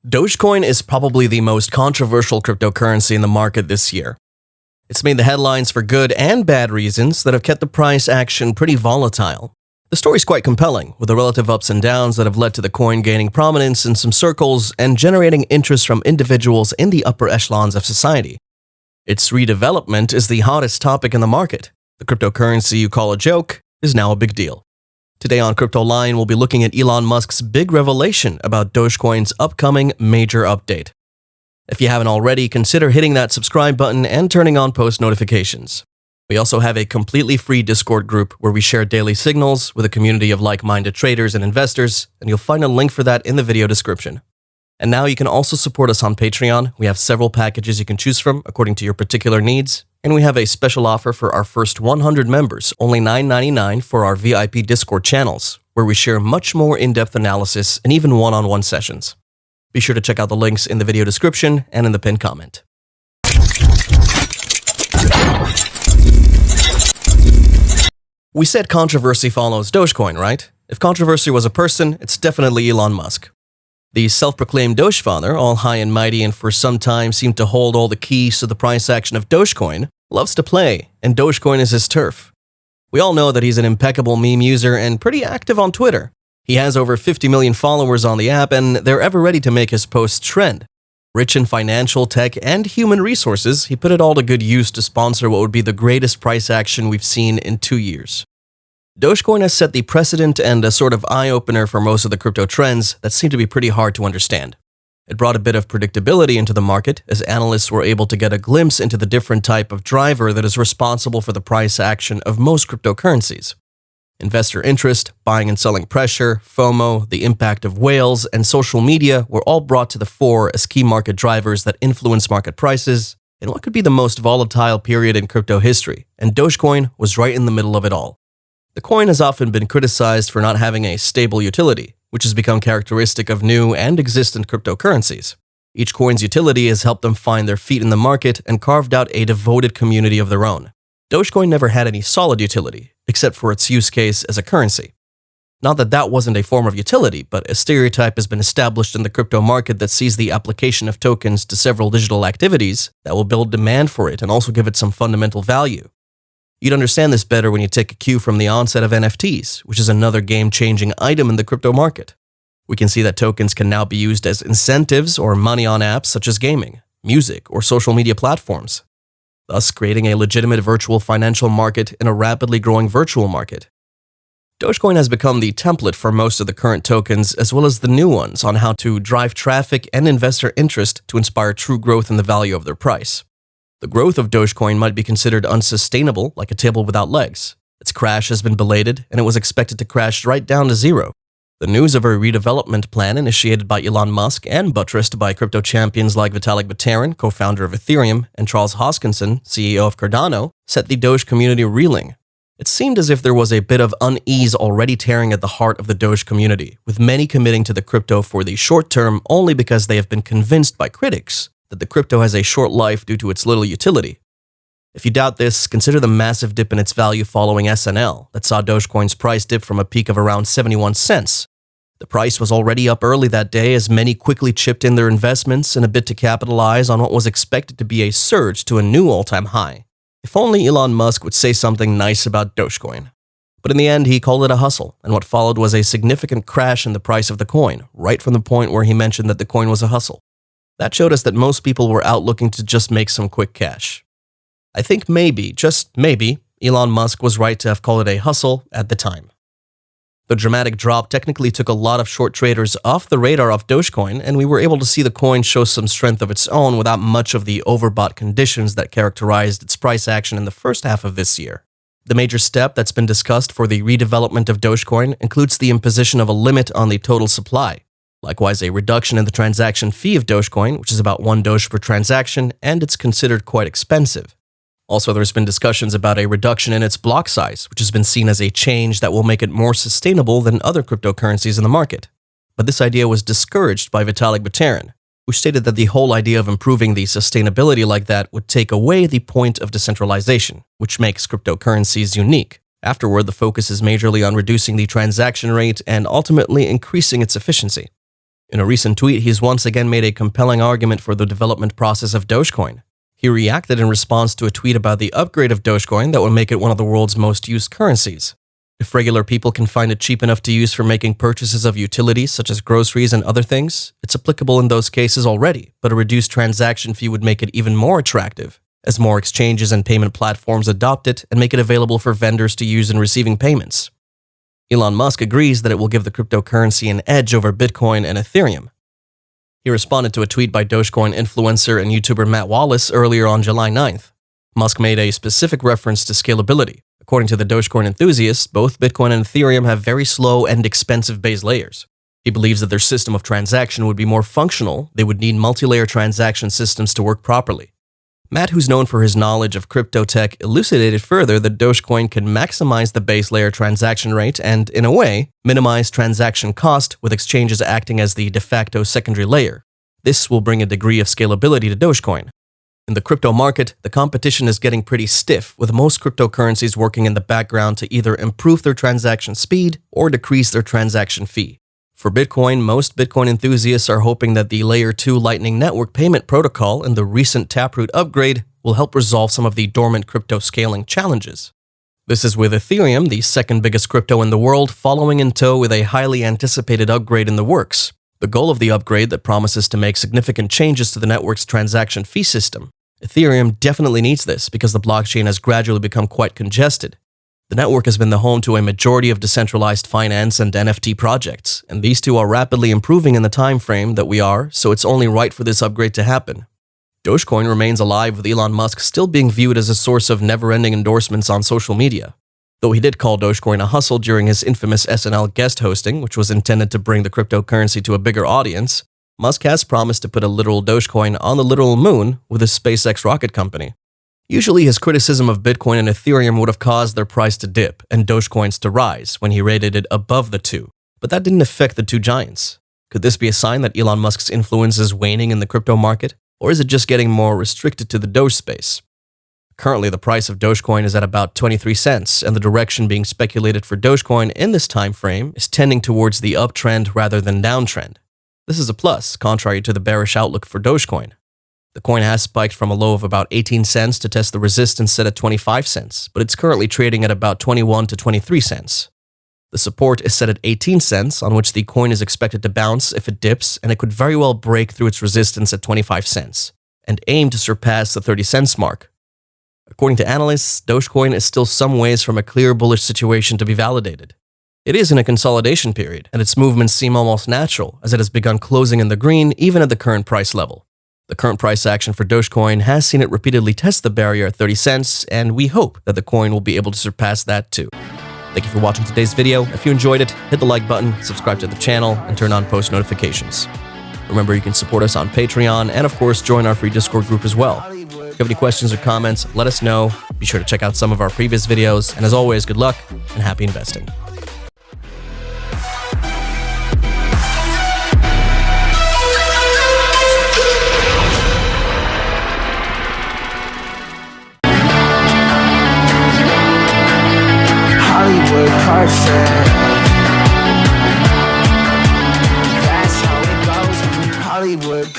Dogecoin is probably the most controversial cryptocurrency in the market this year. It's made the headlines for good and bad reasons that have kept the price action pretty volatile. The story's quite compelling, with the relative ups and downs that have led to the coin gaining prominence in some circles and generating interest from individuals in the upper echelons of society. Its redevelopment is the hottest topic in the market. The cryptocurrency you call a joke is now a big deal. Today on Crypto Line, we'll be looking at Elon Musk's big revelation about Dogecoin's upcoming major update. If you haven't already, consider hitting that subscribe button and turning on post notifications. We also have a completely free Discord group where we share daily signals with a community of like-minded traders and investors, and you'll find a link for that in the video description. And now you can also support us on Patreon. We have several packages you can choose from according to your particular needs. And we have a special offer for our first 100 members, only $9.99 for our VIP Discord channels, where we share much more in-depth analysis and even one-on-one sessions. Be sure to check out the links in the video description and in the pinned comment. We said controversy follows Dogecoin, right? If controversy was a person, it's definitely Elon Musk. The self-proclaimed Doge father, all high and mighty and for some time seemed to hold all the keys to the price action of Dogecoin, loves to play, and Dogecoin is his turf. We all know that he's an impeccable meme user and pretty active on Twitter. He has over 50 million followers on the app, and they're ever ready to make his posts trend. Rich in financial, tech, and human resources, he put it all to good use to sponsor what would be the greatest price action we've seen in 2 years. Dogecoin has set the precedent and a sort of eye-opener for most of the crypto trends that seem to be pretty hard to understand. It brought a bit of predictability into the market, as analysts were able to get a glimpse into the different type of driver that is responsible for the price action of most cryptocurrencies. Investor interest, buying and selling pressure, FOMO, the impact of whales, and social media were all brought to the fore as key market drivers that influence market prices in what could be the most volatile period in crypto history, and Dogecoin was right in the middle of it all. The coin has often been criticized for not having a stable utility, which has become characteristic of new and existent cryptocurrencies. Each coin's utility has helped them find their feet in the market and carved out a devoted community of their own. Dogecoin never had any solid utility, except for its use case as a currency. Not that that wasn't a form of utility, but a stereotype has been established in the crypto market that sees the application of tokens to several digital activities that will build demand for it and also give it some fundamental value. You'd understand this better when you take a cue from the onset of NFTs, which is another game-changing item in the crypto market. We can see that tokens can now be used as incentives or money on apps such as gaming, music, or social media platforms, thus creating a legitimate virtual financial market in a rapidly growing virtual market. Dogecoin has become the template for most of the current tokens as well as the new ones on how to drive traffic and investor interest to inspire true growth in the value of their price. The growth of Dogecoin might be considered unsustainable, like a table without legs. Its crash has been belated, and it was expected to crash right down to zero. The news of a redevelopment plan initiated by Elon Musk and buttressed by crypto champions like Vitalik Buterin, co-founder of Ethereum, and Charles Hoskinson, CEO of Cardano, set the Doge community reeling. It seemed as if there was a bit of unease already tearing at the heart of the Doge community, with many committing to the crypto for the short term only because they have been convinced by critics that the crypto has a short life due to its little utility. If you doubt this, consider the massive dip in its value following SNL that saw Dogecoin's price dip from a peak of around 71 cents. The price was already up early that day as many quickly chipped in their investments in a bid to capitalize on what was expected to be a surge to a new all-time high. If only Elon Musk would say something nice about Dogecoin. But in the end, he called it a hustle, and what followed was a significant crash in the price of the coin, right from the point where he mentioned that the coin was a hustle. That showed us that most people were out looking to just make some quick cash. I think maybe, just maybe, Elon Musk was right to have called it a hustle at the time. The dramatic drop technically took a lot of short traders off the radar of Dogecoin, and we were able to see the coin show some strength of its own without much of the overbought conditions that characterized its price action in the first half of this year. The major step that's been discussed for the redevelopment of Dogecoin includes the imposition of a limit on the total supply. Likewise, a reduction in the transaction fee of Dogecoin, which is about 1 Doge per transaction, and it's considered quite expensive. Also, there's been discussions about a reduction in its block size, which has been seen as a change that will make it more sustainable than other cryptocurrencies in the market. But this idea was discouraged by Vitalik Buterin, who stated that the whole idea of improving the sustainability like that would take away the point of decentralization, which makes cryptocurrencies unique. Afterward, the focus is majorly on reducing the transaction rate and ultimately increasing its efficiency. In a recent tweet, he's once again made a compelling argument for the development process of Dogecoin. He reacted in response to a tweet about the upgrade of Dogecoin that would make it one of the world's most used currencies. If regular people can find it cheap enough to use for making purchases of utilities such as groceries and other things, it's applicable in those cases already, but a reduced transaction fee would make it even more attractive, as more exchanges and payment platforms adopt it and make it available for vendors to use in receiving payments. Elon Musk agrees that it will give the cryptocurrency an edge over Bitcoin and Ethereum. He responded to a tweet by Dogecoin influencer and YouTuber Matt Wallace earlier on July 9th. Musk made a specific reference to scalability. According to the Dogecoin enthusiast, both Bitcoin and Ethereum have very slow and expensive base layers. He believes that their system of transaction would be more functional. They would need multi-layer transaction systems to work properly. Matt, who's known for his knowledge of crypto tech, elucidated further that Dogecoin can maximize the base layer transaction rate and, in a way, minimize transaction cost, with exchanges acting as the de facto secondary layer. This will bring a degree of scalability to Dogecoin. In the crypto market, the competition is getting pretty stiff, with most cryptocurrencies working in the background to either improve their transaction speed or decrease their transaction fee. For Bitcoin, most Bitcoin enthusiasts are hoping that the Layer 2 Lightning Network payment protocol and the recent Taproot upgrade will help resolve some of the dormant crypto scaling challenges. This is with Ethereum, the second biggest crypto in the world, following in tow with a highly anticipated upgrade in the works. The goal of the upgrade that promises to make significant changes to the network's transaction fee system. Ethereum definitely needs this because the blockchain has gradually become quite congested. The network has been the home to a majority of decentralized finance and NFT projects, and these two are rapidly improving in the time frame that we are, so it's only right for this upgrade to happen. Dogecoin remains alive, with Elon Musk still being viewed as a source of never-ending endorsements on social media. Though he did call Dogecoin a hustle during his infamous SNL guest hosting, which was intended to bring the cryptocurrency to a bigger audience, Musk has promised to put a literal Dogecoin on the literal moon with his SpaceX rocket company. Usually, his criticism of Bitcoin and Ethereum would have caused their price to dip and Dogecoin's to rise when he rated it above the two, but that didn't affect the two giants. Could this be a sign that Elon Musk's influence is waning in the crypto market, or is it just getting more restricted to the Doge space? Currently, the price of Dogecoin is at about 23 cents, and the direction being speculated for Dogecoin in this time frame is tending towards the uptrend rather than downtrend. This is a plus, contrary to the bearish outlook for Dogecoin. The coin has spiked from a low of about 18 cents to test the resistance set at 25 cents, but it's currently trading at about 21 to 23 cents. The support is set at 18 cents, on which the coin is expected to bounce if it dips, and it could very well break through its resistance at 25 cents, and aim to surpass the 30 cents mark. According to analysts, Dogecoin is still some ways from a clear bullish situation to be validated. It is in a consolidation period, and its movements seem almost natural, as it has begun closing in the green even at the current price level. The current price action for Dogecoin has seen it repeatedly test the barrier at 30 cents, and we hope that the coin will be able to surpass that too. Thank you for watching today's video. If you enjoyed it, hit the like button, subscribe to the channel, and turn on post notifications. Remember, you can support us on Patreon, and of course, join our free Discord group as well. If you have any questions or comments, let us know. Be sure to check out some of our previous videos, and as always, good luck and happy investing. That's how it goes. Hollywood.